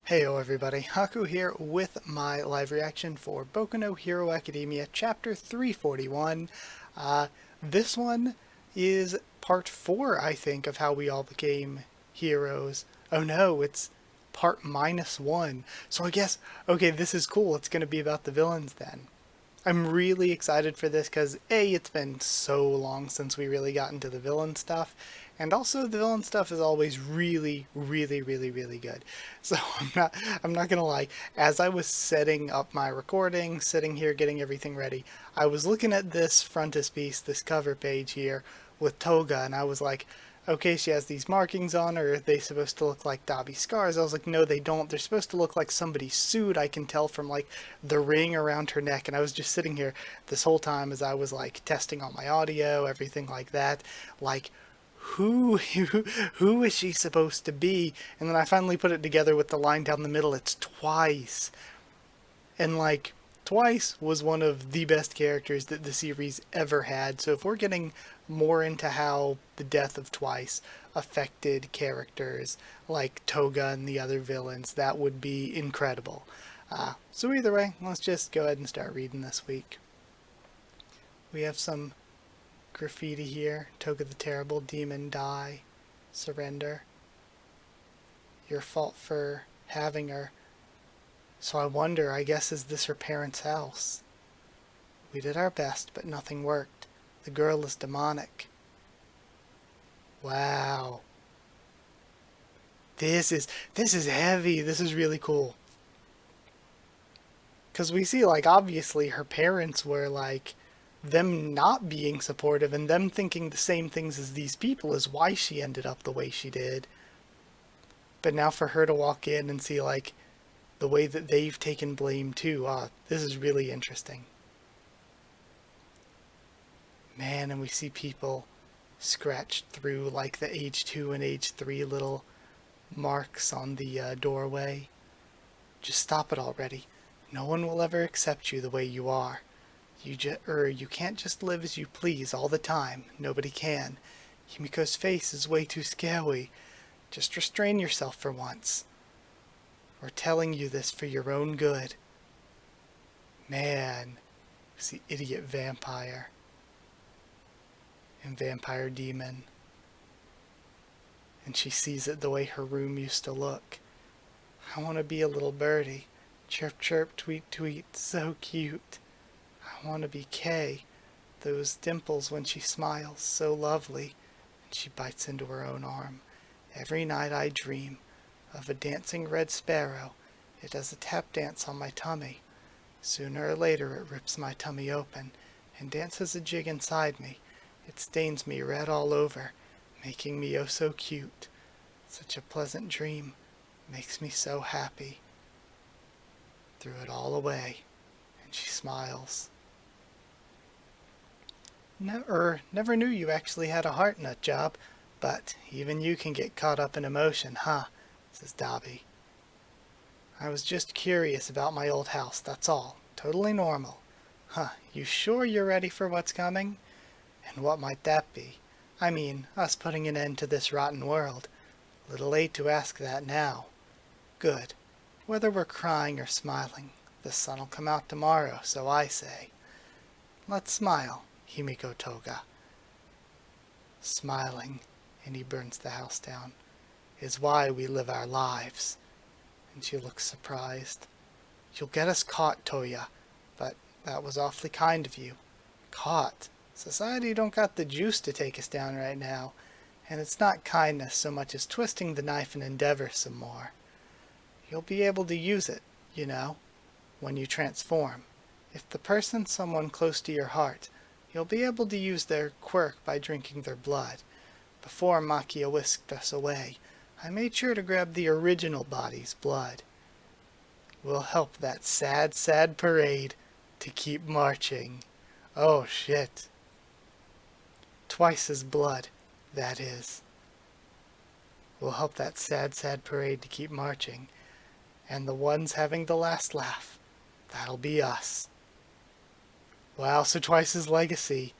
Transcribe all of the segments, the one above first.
Heyo everybody, Haku here with my live reaction for Boku no Hero Academia Chapter 341. This one is part 4, I think, of how we all became heroes. Oh no, it's part -1. So I guess, okay, this is cool. It's going to be about the villains then. I'm really excited for this because A, it's been so long since we really got into the villain stuff, and also the villain stuff is always really good. So I'm not gonna lie, as I was setting up my recording, sitting here getting everything ready, I was looking at this frontispiece, this cover page here with Toga, and I was like, okay, she has these markings on her. Are they supposed to look like Dobby scars? I was like, no, they don't. They're supposed to look like somebody's suit. I can tell from like the ring around her neck. And I was just sitting here this whole time as I was like testing all my audio, everything like that. Like, who is she supposed to be? And then I finally put it together with the line down the middle. It's Twice. And like, Twice was one of the best characters that the series ever had. So if we're getting more into how the death of Twice affected characters like Toga and the other villains, that would be incredible. So either way, let's just go ahead and start reading this week. We have some graffiti here. Toga the Terrible, Demon, die, surrender. Your fault for having her. So I wonder, I guess, is this her parents' house? We did our best, but nothing worked. The girl is demonic. Wow. This is heavy. This is really cool. Because we see, like, obviously her parents were, like, them not being supportive and them thinking the same things as these people is why she ended up the way she did. But now for her to walk in and see, like, the way that they've taken blame too, this is really interesting. Man, and we see people scratched through like the age 2 and age 3 little marks on the doorway. Just stop it already. No one will ever accept you the way you are. You can't just live as you please all the time. Nobody can. Himiko's face is way too scary. Just restrain yourself for once. We're telling you this for your own good. Man, it's the idiot vampire and vampire demon. And she sees it the way her room used to look. I want to be a little birdie. Chirp, chirp, tweet, tweet. So cute. I want to be Kay. Those dimples when she smiles. So lovely. And she bites into her own arm. Every night I dream of a dancing red sparrow. It does a tap dance on my tummy. Sooner or later it rips my tummy open and dances a jig inside me. It stains me red all over, making me oh so cute. Such a pleasant dream, makes me so happy. Threw it all away, and she smiles. Never knew you actually had a heart nut job, but even you can get caught up in emotion, huh? Says Dobby. I was just curious about my old house, that's all. Totally normal. Huh, you sure you're ready for what's coming? And what might that be? I mean, us putting an end to this rotten world. Little late to ask that now. Good. Whether we're crying or smiling, the sun'll come out tomorrow, so I say. Let's smile, Himiko Toga. Smiling, and he burns the house down, is why we live our lives. And she looks surprised. You'll get us caught, Toya, but that was awfully kind of you. Caught? Society don't got the juice to take us down right now, and it's not kindness so much as twisting the knife and endeavor some more. You'll be able to use it, you know, when you transform. If the person's someone close to your heart, you'll be able to use their quirk by drinking their blood. Before Makia whisked us away, I made sure to grab the original body's blood. We'll help that sad parade to keep marching. Oh shit. Twice's blood, that is. We'll help that sad parade to keep marching. And the ones having the last laugh, that'll be us. Wow, so Twice's legacy,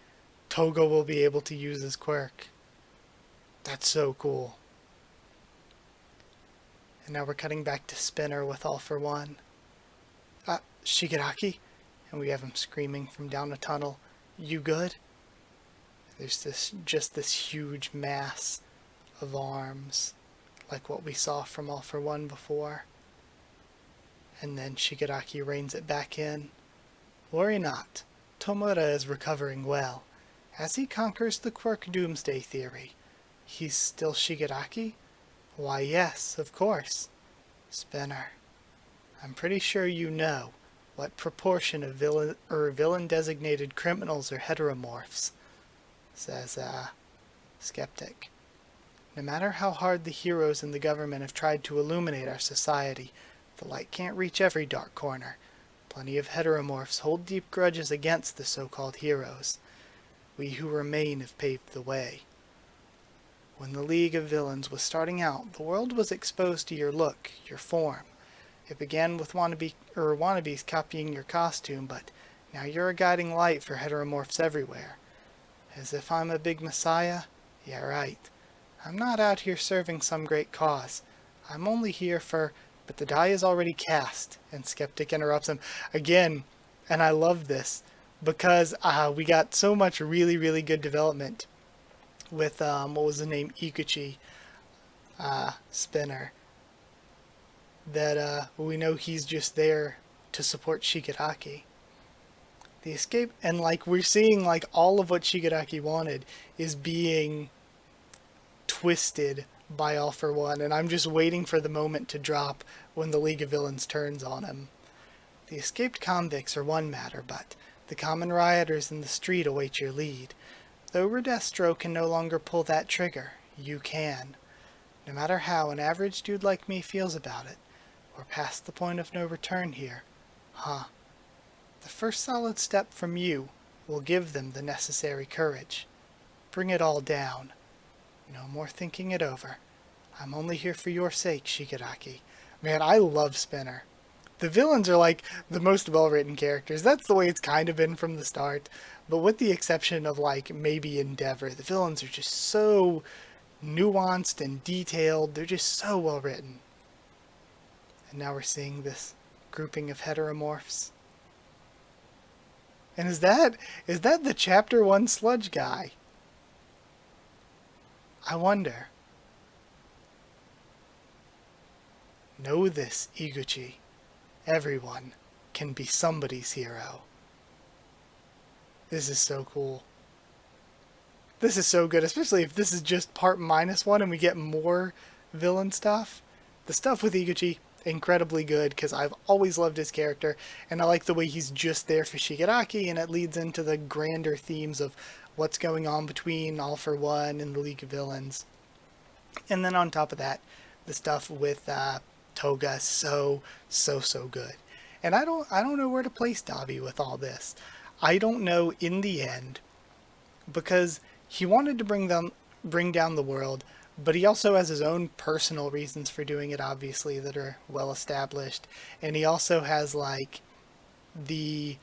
Toga will be able to use his quirk. That's so cool. And now we're cutting back to Spinner with All for One. Shigaraki? And we have him screaming from down a tunnel, "You good?" There's just this huge mass of arms, like what we saw from All for One before. And then Shigaraki reins it back in. "Worry not. Tomura is recovering well. As he conquers the quirk doomsday theory, he's still Shigaraki? Why, yes, of course. Spinner, I'm pretty sure you know what proportion of villain-designated criminals are heteromorphs," says Skeptic. "No matter how hard the heroes and the government have tried to illuminate our society, the light can't reach every dark corner. Plenty of heteromorphs hold deep grudges against the so-called heroes. We who remain have paved the way. When the League of Villains was starting out, the world was exposed to your look, your form. It began with wannabes copying your costume, but now you're a guiding light for heteromorphs everywhere. As if I'm a big messiah? Yeah, right. I'm not out here serving some great cause. I'm only here for..." But the die is already cast, and Skeptic interrupts him again. And I love this because we got so much really, really good development with, what was the name, Iguchi Spinner, that we know he's just there to support Shigaraki. The escape, and like we're seeing like all of what Shigaraki wanted is being twisted by All for One, and I'm just waiting for the moment to drop when the League of Villains turns on him. The escaped convicts are one matter, but the common rioters in the street await your lead. Though Redestro can no longer pull that trigger, you can. No matter how an average dude like me feels about it, we're past the point of no return here. The first solid step from you will give them the necessary courage. Bring it all down. No more thinking it over. I'm only here for your sake, Shigaraki. Man, I love Spinner. The villains are like the most well-written characters. That's the way it's kind of been from the start. But with the exception of like maybe Endeavor, the villains are just so nuanced and detailed. They're just so well written. And now we're seeing this grouping of heteromorphs. And is that the Chapter 1 sludge guy? I wonder. Know this, Iguchi. Everyone can be somebody's hero. This is so cool. This is so good, especially if this is just part -1 and we get more villain stuff. The stuff with Iguchi, incredibly good, because I've always loved his character, and I like the way he's just there for Shigaraki, and it leads into the grander themes of what's going on between All for One and the League of Villains. And then on top of that, the stuff with Toga is so good. And I don't know where to place Dabi with all this. I don't know in the end, because he wanted to bring down the world, but he also has his own personal reasons for doing it, obviously, that are well established. And he also has like the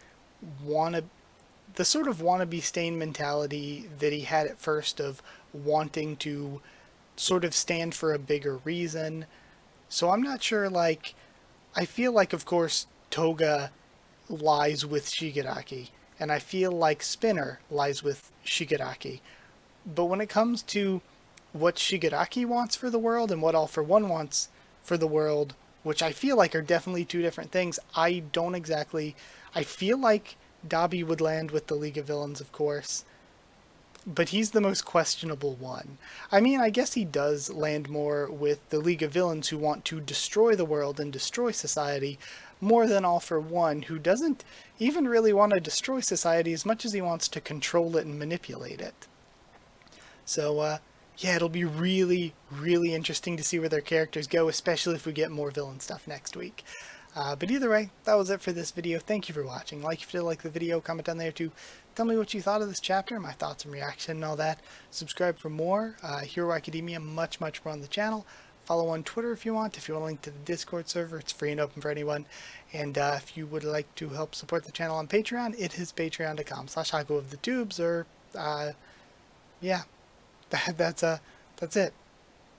sort of wannabe Stain mentality that he had at first of wanting to sort of stand for a bigger reason. So I'm not sure, like, I feel like, of course, Toga lies with Shigaraki, and I feel like Spinner lies with Shigaraki. But when it comes to what Shigaraki wants for the world and what All for One wants for the world, which I feel like are definitely two different things, I feel like Dabi would land with the League of Villains, of course, but he's the most questionable one. I mean, I guess he does land more with the League of Villains, who want to destroy the world and destroy society, more than All for One, who doesn't even really want to destroy society as much as he wants to control it and manipulate it. So, yeah, it'll be really, really interesting to see where their characters go, especially if we get more villain stuff next week. But either way, that was it for this video. Thank you for watching. Like if you did like the video, comment down there to tell me what you thought of this chapter, my thoughts and reaction and all that. Subscribe for more Hero Academia, much more on the channel. Follow on Twitter if you want. If you want a link to the Discord server, it's free and open for anyone. And if you would like to help support the channel on Patreon, it is patreon.com/Haku of the Tubes, or yeah, that's it.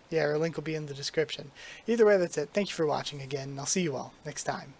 Yeah, our link will be in the description. Either way, that's it. Thank you for watching again, and I'll see you all next time.